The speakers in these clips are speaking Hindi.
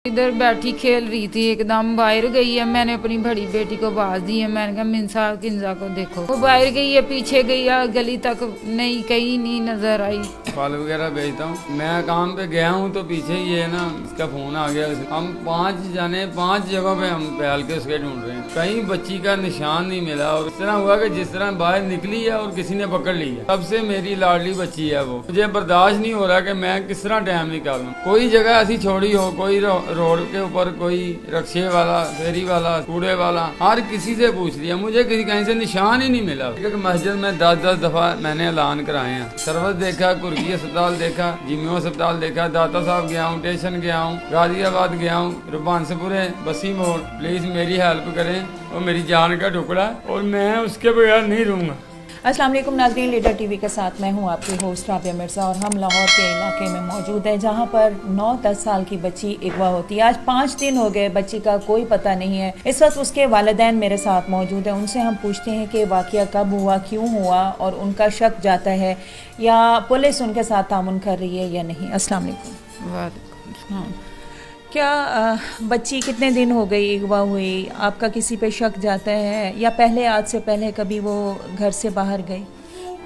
इधर बैठी खेल रही थी, एकदम बाहर गई है। मैंने अपनी बड़ी बेटी को आवाज दी है, मैंने कहा मिनसा किंजा को देखो। वो बाहर गई है, पीछे गई है, गली तक नहीं, कहीं नहीं नजर आई। फल वगैरह बेचता हूँ मैं, काम पे गया हूँ तो पीछे ये है ना, इसका फोन आ गया। हम 5 जाने 5 जगहों पे हम पहल के उसके ढूंढ रहे हैं, कहीं बच्ची का निशान नहीं मिला। और इस तरह हुआ कि जिस तरह बाहर निकली है और किसी ने पकड़ ली है। सबसे मेरी लाडली बच्ची है वो, मुझे बर्दाश्त नहीं हो रहा कि मैं किस तरह टाइम निकालूं। कोई जगह ऐसी छोड़ी हो, कोई रोड के ऊपर कोई रक्शे वाला, फेरी वाला, कूड़े वाला, हर किसी से पूछ लिया, मुझे किसी कहीं से निशान ही नहीं मिला। क्योंकि मस्जिद में 10-10 दफा मैंने ऐलान कराए हैं, सर्विस देखा, कुर्की अस्पताल देखा, जिमियो अस्पताल देखा, दाता साहब गया हूँ, स्टेशन गया हूँ, गाजियाबाद गया हूँ, रुबानसपुरे, बसी मोड़। प्लीज मेरी हेल्प करें, और मेरी जान का टुकड़ा, और मैं उसके बगैर नहीं रहूँगा। अस्सलाम वालेकुम नाज़रीन, लीडर टीवी के साथ मैं हूं आपकी होस्ट राबिया मिर्ज़ा, और हम लाहौर के इलाके में मौजूद है जहां पर 9-10 साल की बच्ची अगवा होती है। आज 5 दिन हो गए, बच्ची का कोई पता नहीं है। इस वक्त उसके वालिदैन मेरे साथ मौजूद हैं, उनसे हम पूछते हैं कि वाक़या कब हुआ, क्यों हुआ, और उनका शक जाता है या पुलिस उनके साथ तामुन कर रही है या नहीं। अस्सलाम वालेकुम। वालेकुम सलाम। क्या बच्ची कितने दिन हो गई अगवा हुई? आपका किसी पे शक जाता है या पहले, आज से पहले कभी वो घर से बाहर गई?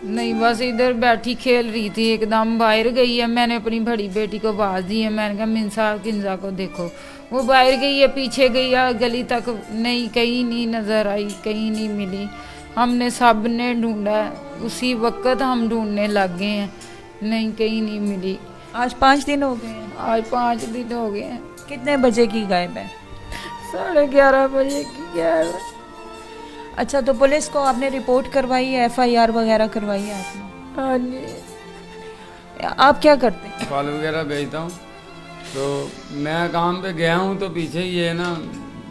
नहीं, बस इधर बैठी खेल रही थी, एकदम बाहर गई है। मैंने अपनी बड़ी बेटी को आवाज दी है, मैंने कहा मिनसा किंजा को देखो। वो बाहर गई है, पीछे गई है, गली तक नहीं, कहीं नहीं नजर आई, कहीं नहीं मिली। हमने सब ने ढूंढा, उसी वक्त हम ढूंढने लग गए हैं, नहीं कहीं नहीं मिली। आज 5 दिन हो गए हैं। आज 5 दिन हो गए हैं। कितने बजे की गायब है? 11:30 बजे की गायब है। अच्छा, तो पुलिस को आपने रिपोर्ट करवाई है, FIR वगैरह करवाई है आपने? हाँ जी। आप क्या करते हैं? फल वगैरह बेचता हूँ, तो मैं काम पे गया हूँ तो पीछे ये है ना,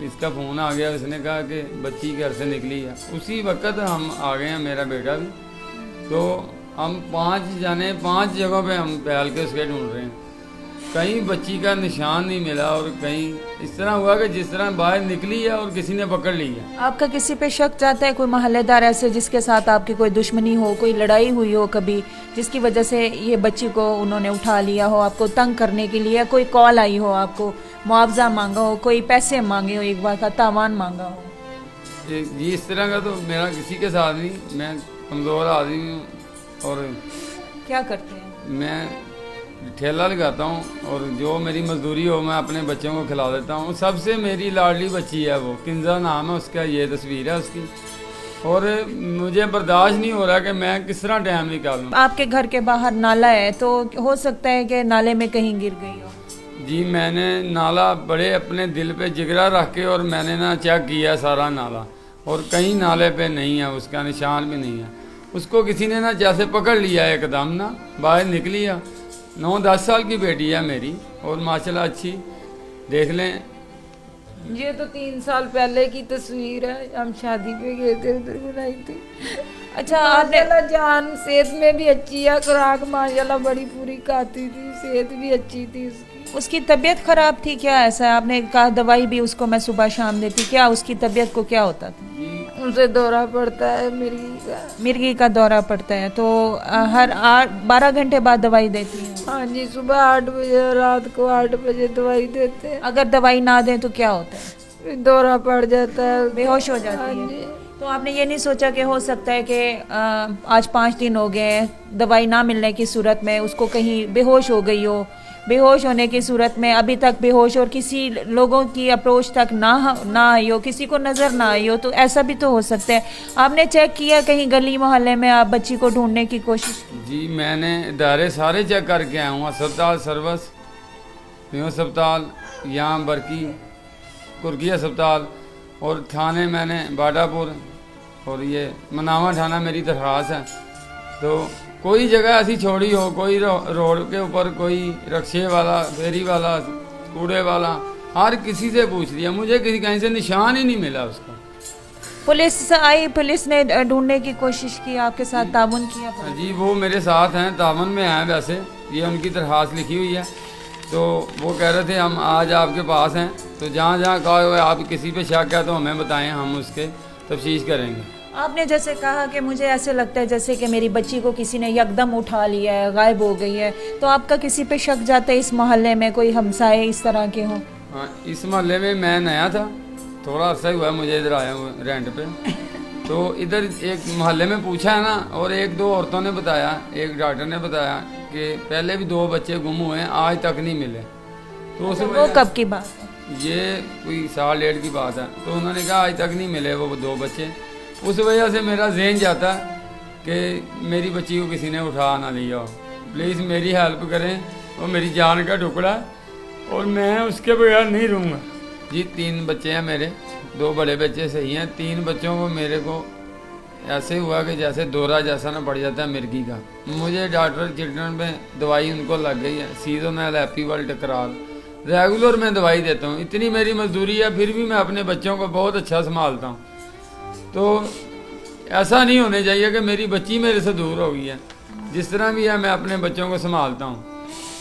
इसका फ़ोन आ गया। उसने कहा कि बच्ची घर से निकली है। उसी वक्त हम आ गए हैं, मेरा बेटा भी। तो हम 5 जाने 5 जगहों पे हम पहल के उसके ढूंढ रहे हैं, कहीं बच्ची का निशान नहीं मिला। और कहीं इस तरह हुआ कि जिस तरह बाहर निकली है और किसी ने पकड़ ली है। आपका किसी पे शक जाता है? कोई मोहल्लेदार ऐसे जिसके साथ आपकी कोई दुश्मनी हो, कोई लड़ाई हुई हो कभी, जिसकी वजह से ये बच्ची को उन्होंने उठा लिया हो, आपको तंग करने के लिए? कोई कॉल आई हो, आपको मुआवजा मांगा हो, कोई पैसे मांगे हो, एक बार का तावान मांगा हो? ये इस तरह का तो मेरा किसी के साथ नहीं। मैं कमज़ोर आदमी हूँ और क्या करते हैं? मैं ठेला लगाता हूँ, और जो मेरी मजदूरी हो मैं अपने बच्चों को खिला देता हूँ। सबसे मेरी लाडली बच्ची है वो, किंजा नाम है उसका, ये तस्वीर है उसकी। और मुझे बर्दाश्त नहीं हो रहा कि मैं किस तरह टाइम निकालूं। आपके घर के बाहर नाला है, तो हो सकता है कि नाले में कहीं गिर गई हो। जी, मैंने नाला बड़े अपने दिल पे जिगरा रख के, और मैंने ना चेक किया सारा नाला, और कहीं नाले पे नहीं है, उसका निशान भी नहीं है। उसको किसी ने ना जैसे पकड़ लिया एकदम ना, बाहर निकली है। 9-10 साल की बेटी है मेरी, और माशाल्लाह अच्छी, देख लें। ये तो 3 साल पहले की तस्वीर है, हम शादी पे गए थे, उधर बुलाई थी। अच्छा, माशाल्लाह जान सेहत में भी अच्छी है, खुराक माशाल्लाह बड़ी पूरी खाती थी, सेहत भी अच्छी थी उसकी। उसकी तबीयत खराब थी क्या? ऐसा आपने कहा दवाई भी उसको मैं सुबह शाम देती, क्या उसकी तबीयत को क्या होता था? उनसे दौरा पड़ता है, मिर्गी का दौरा पड़ता है, तो हर 12 घंटे बाद दवाई देती है? हाँ जी, सुबह 8 बजे, रात को 8 बजे दवाई देते हैं। अगर दवाई ना दें तो क्या होता है? फिर दौरा पड़ जाता है, बेहोश हो हाँ जाती है। जी। तो आपने ये नहीं सोचा कि हो सकता है कि आज 5 दिन हो गए, दवाई ना मिलने की सूरत में उसको कहीं बेहोश हो गई हो, बेहोश होने की सूरत में अभी तक बेहोश, और किसी लोगों की अप्रोच तक ना आई हो, किसी को नज़र ना आई हो, तो ऐसा भी तो हो सकता है। आपने चेक किया कहीं गली मोहल्ले में आप बच्ची को ढूंढने की कोशिश की? जी, मैंने इदारे सारे चेक करके आया हूँ, अस्पताल, सर्विस, न्यू अस्पताल, यहाँ बरकी, कुर्की अस्पताल, और थाने मैंने बाडापुर, और ये मनावा थाना मेरी दरख्वास्त है। तो कोई जगह ऐसी छोड़ी हो, कोई रोड के ऊपर कोई रक्शे वाला, फेरी वाला, कूड़े वाला, हर किसी से पूछ लिया, मुझे किसी कहीं से निशान ही नहीं मिला उसका। पुलिस आई, पुलिस ने ढूंढने की कोशिश की, आपके साथ ताउन किया? जी, वो मेरे साथ हैं, तावन में हैं। वैसे ये उनकी दरख्वास्त लिखी हुई है, तो वो कह रहे थे हम आज आपके पास हैं, तो जहाँ जहाँ कहा हुआ आप किसी पे शक है तो हमें बताएं, हम उसके तफ्तीश करेंगे। आपने जैसे कहा कि मुझे ऐसे लगता है जैसे कि मेरी बच्ची को किसी ने यकदम उठा लिया है, गायब हो गई है, तो आपका किसी पे शक जाता है इस मोहल्ले में, कोई हमसाए इस तरह के हों? हाँ, इस मोहल्ले में मैं नया था, थोड़ा अर्सा ही हुआ मुझे इधर आया हूँ रेंट पे। तो इधर एक मोहल्ले में पूछा है ना, और एक दो औरतों ने बताया, एक डॉक्टर ने बताया कि पहले भी 2 बच्चे गुम हुए हैं, आज तक नहीं मिले। तो उस वो कब की बात है? ये कोई 1.5 साल की बात है। तो उन्होंने कहा आज तक नहीं मिले वो 2 बच्चे। उस वजह से मेरा जहन जाता कि मेरी बच्ची को किसी ने उठा ना लिया हो। प्लीज़ मेरी हेल्प करें, वो मेरी जान का टुकड़ा, और मैं उसके बगैर नहीं रहूँगा। जी 3 बच्चे हैं मेरे, 2 बड़े बच्चे सही हैं, 3 बच्चों को मेरे को ऐसे हुआ कि जैसे दौरा जैसा ना पड़ जाता है मिर्गी का। मुझे डॉक्टर चिल्ड्रन में दवाई उनको लग गई है, सीजोनल एपीवल टकराल, रेगुलर मैं दवाई देता हूँ। इतनी मेरी मजदूरी है, फिर भी मैं अपने बच्चों को बहुत अच्छा संभालता हूँ। तो ऐसा नहीं होने चाहिए कि मेरी बच्ची मेरे से दूर हो गई है। जिस तरह भी है मैं अपने बच्चों को संभालता हूँ।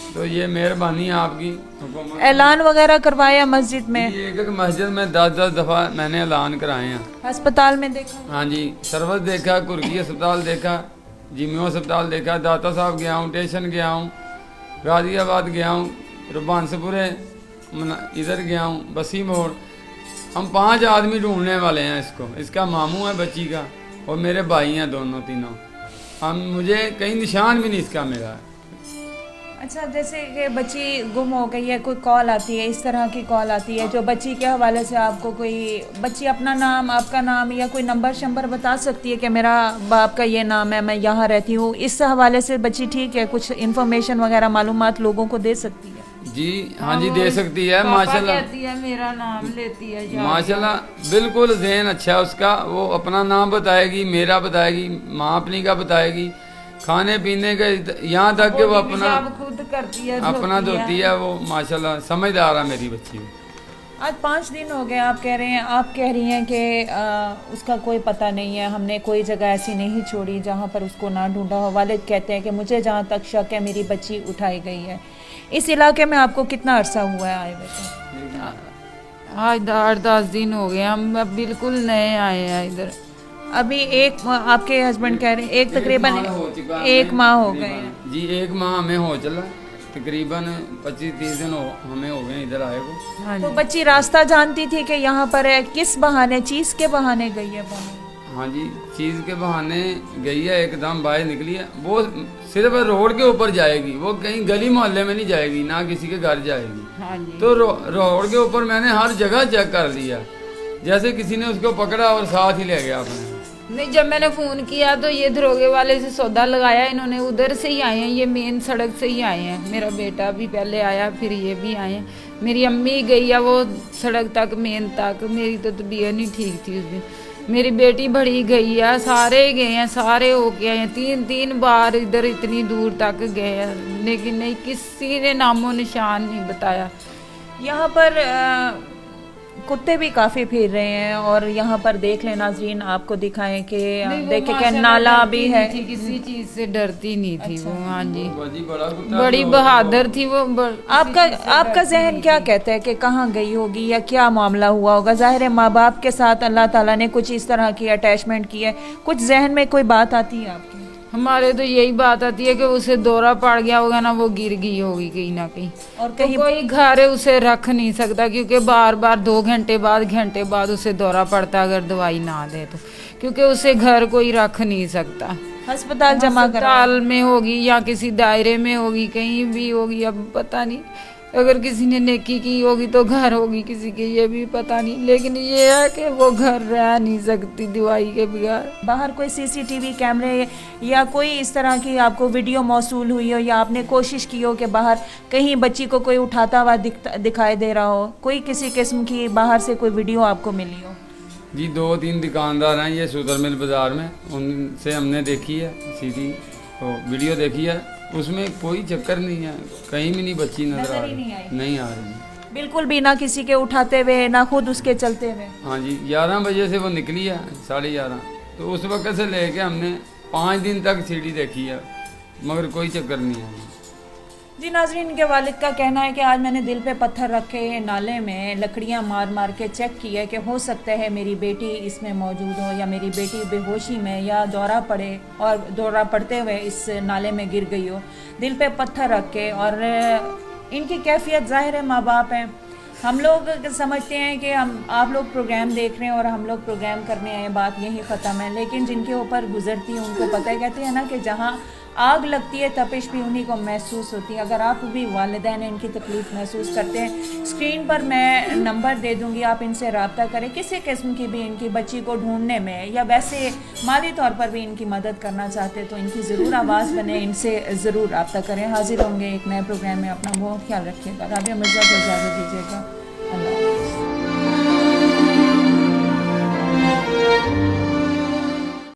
तो ये मेहरबानी है आपकी हुकूमत। ऐलान वगैरह करवाया मस्जिद में? एक मस्जिद में 10-10 दफ़ा मैंने ऐलान कराए हैं। अस्पताल में देखा? हाँ जी, सरवत देखा, कुर्गी अस्पताल देखा, जिमियो अस्पताल देखा, दाता साहब गया हूँ, स्टेशन गया हूँ, गाजियाबाद गया हूँ, रुबानसपुरे इधर गया हूँ, बसी मोड़। हम 5 आदमी ढूंढने वाले हैं इसको। इसका मामू है बच्ची का, और मेरे भाई हैं दोनों तीनों। मुझे कहीं निशान भी नहीं इसका मिला है। अच्छा, जैसे कि बच्ची गुम हो गई है, कोई कॉल आती है, इस तरह की कॉल आती है जो बच्ची के हवाले से आपको कोई बच्ची अपना नाम, आपका नाम या कोई नंबर शंबर बता सकती है कि मेरा बाप का ये नाम है, मैं यहाँ रहती हूँ, इस हवाले से बच्ची ठीक है, कुछ इन्फॉर्मेशन वगैरह मालूमात लोगों को दे सकती है? जी हाँ जी, दे सकती है। माशाल्लाह कहती है मेरा नाम लेती है। माशाल्लाह बिल्कुल ज़हन अच्छा है उसका। वो अपना नाम बताएगी, मेरा बताएगी, माँ अपनी का बताएगी, खाने पीने का, यहाँ तक कि वो अपना खुद करती है, अपना धोती है। वो माशाल्लाह समझदार है मेरी बच्ची। आज 5 दिन हो गए, आप कह रहे हैं, आप कह रही हैं कि उसका कोई पता नहीं है, हमने कोई जगह ऐसी नहीं छोड़ी जहाँ पर उसको ना ढूंढा हो। वालिद कहते हैं कि मुझे जहाँ तक शक है मेरी बच्ची उठाई गई है। इस इलाके में आपको कितना अरसा हुआ है आए हुए? आज 8-10 दिन हो गए, हम बिल्कुल नए आए हैं इधर। अभी एक आपके हस्बैंड कह रहे हैं एक तकरीबन 1 माह हो गए हैं। जी 1 माह हमें हो चला, तकरीबन 25-30 दिन हमें हो गए इधर आए को। हाँ तो जी। बच्ची रास्ता जानती थी कि यहाँ पर है, किस बहाने, चीज़ के बहाने गई है बहन? हाँ जी, चीज़ के बहाने गई है, एकदम बाहर निकली है। वो सिर्फ रोड के ऊपर जाएगी, वो कहीं गली मोहल्ले में नहीं जाएगी, ना किसी के घर जाएगी। हाँ जी। तो रोड के ऊपर मैंने हर जगह चेक कर लिया, जैसे किसी ने उसको पकड़ा और साथ ही ले गया अपने। नहीं, जब मैंने फ़ोन किया तो ये दरोगे वाले से सौदा लगाया, इन्होंने उधर से ही आए हैं, ये मेन सड़क से ही आए हैं। मेरा बेटा भी पहले आया, फिर ये भी आए हैं। मेरी अम्मी गई है वो सड़क तक, मेन तक। मेरी तो तबीयत नहीं ठीक थी उस दिन। मेरी बेटी बड़ी गई है, सारे गए हैं, सारे हो गए हैं। 3 बार इधर इतनी दूर तक गए हैं, लेकिन नहीं, किसी ने नामो निशान नहीं बताया। यहाँ पर कुत्ते भी काफ़ी फिर रहे हैं, और यहाँ पर देख लें नाजरीन, आपको दिखाएं कि देखे क्या नाला भी है। किसी चीज़ से डरती नहीं थी वो। हाँ जी, बड़ा बड़ी बहादुर थी वो। आपका जहन क्या कहता है कि कहाँ गई होगी या क्या मामला हुआ होगा? जाहिर है माँ बाप के साथ अल्लाह ताला ने कुछ इस तरह की अटैचमेंट की है, कुछ जहन में कोई बात आती है आपके? हमारे तो यही बात आती है कि उसे दौरा पड़ गया होगा ना, वो गिर गई होगी कहीं ना कहीं। और तो कोई घर उसे रख नहीं सकता, क्योंकि बार 2 घंटे बाद उसे दौरा पड़ता अगर दवाई ना दे तो, क्योंकि उसे घर कोई रख नहीं सकता। अस्पताल जमा करा, अस्पताल में होगी या किसी दायरे में होगी, कहीं भी होगी, अब पता नहीं। अगर किसी ने नेकी की होगी तो घर होगी किसी की, ये भी पता नहीं। लेकिन ये है कि वो घर रह नहीं सकती दवाई के बगैर। बाहर कोई सीसीटीवी कैमरे या कोई इस तरह की आपको वीडियो मौसूल हुई हो, या आपने कोशिश की हो कि बाहर कहीं बच्ची को कोई उठाता हुआ दिखाई दे रहा हो, कोई किसी किस्म की बाहर से कोई वीडियो आपको मिली हो? जी 2-3 दुकानदार हैं ये सुदर मिल बाज़ार में, उनसे हमने देखी है सीधी वीडियो देखी है, उसमें कोई चक्कर नहीं है, कहीं भी नहीं बच्ची नजर आ रही, नहीं आ रही बिल्कुल भी, ना किसी के उठाते हुए ना खुद उसके चलते हुए। हाँ जी, 11 बजे से वो निकली है, 11:30, तो उस वक्त से लेके हमने 5 दिन तक सीढ़ी देखी है, मगर कोई चक्कर नहीं है। जी नाजरीन, के वालिद का कहना है कि आज मैंने दिल पे पत्थर रखे, नाले में लकड़ियां मार मार के चेक किया कि हो सकता है मेरी बेटी इसमें मौजूद हो, या मेरी बेटी बेहोशी में या दौरा पड़े और दौरा पड़ते हुए इस नाले में गिर गई हो। दिल पे पत्थर रख के, और इनकी कैफियत जाहिर है माँ बाप हैं, हम लोग समझते हैं कि आप लोग प्रोग्राम देख रहे हैं और हम लोग प्रोग्राम करने आए, बात यही ख़त्म है। लेकिन जिनके ऊपर गुजरती है उनको पता है, कहते हैं ना कि जहाँ आग लगती है तपिश भी उन्हीं को महसूस होती है। अगर आप भी वालिदैन इनकी तकलीफ़ महसूस करते हैं, स्क्रीन पर मैं नंबर दे दूंगी, आप इनसे रब्ता करें। किसी किस्म की भी इनकी बच्ची को ढूंढने में या वैसे माली तौर पर भी इनकी मदद करना चाहते हैं तो इनकी ज़रूर आवाज़ बने, इनसे ज़रूर रब्ता करें। हाजिर होंगे एक नए प्रोग्राम में, अपना बहुत ख्याल रखिएगा। राबिया मिर्ज़ा को इजाज़त दीजिएगा। अल्लाह हाफ़िज़।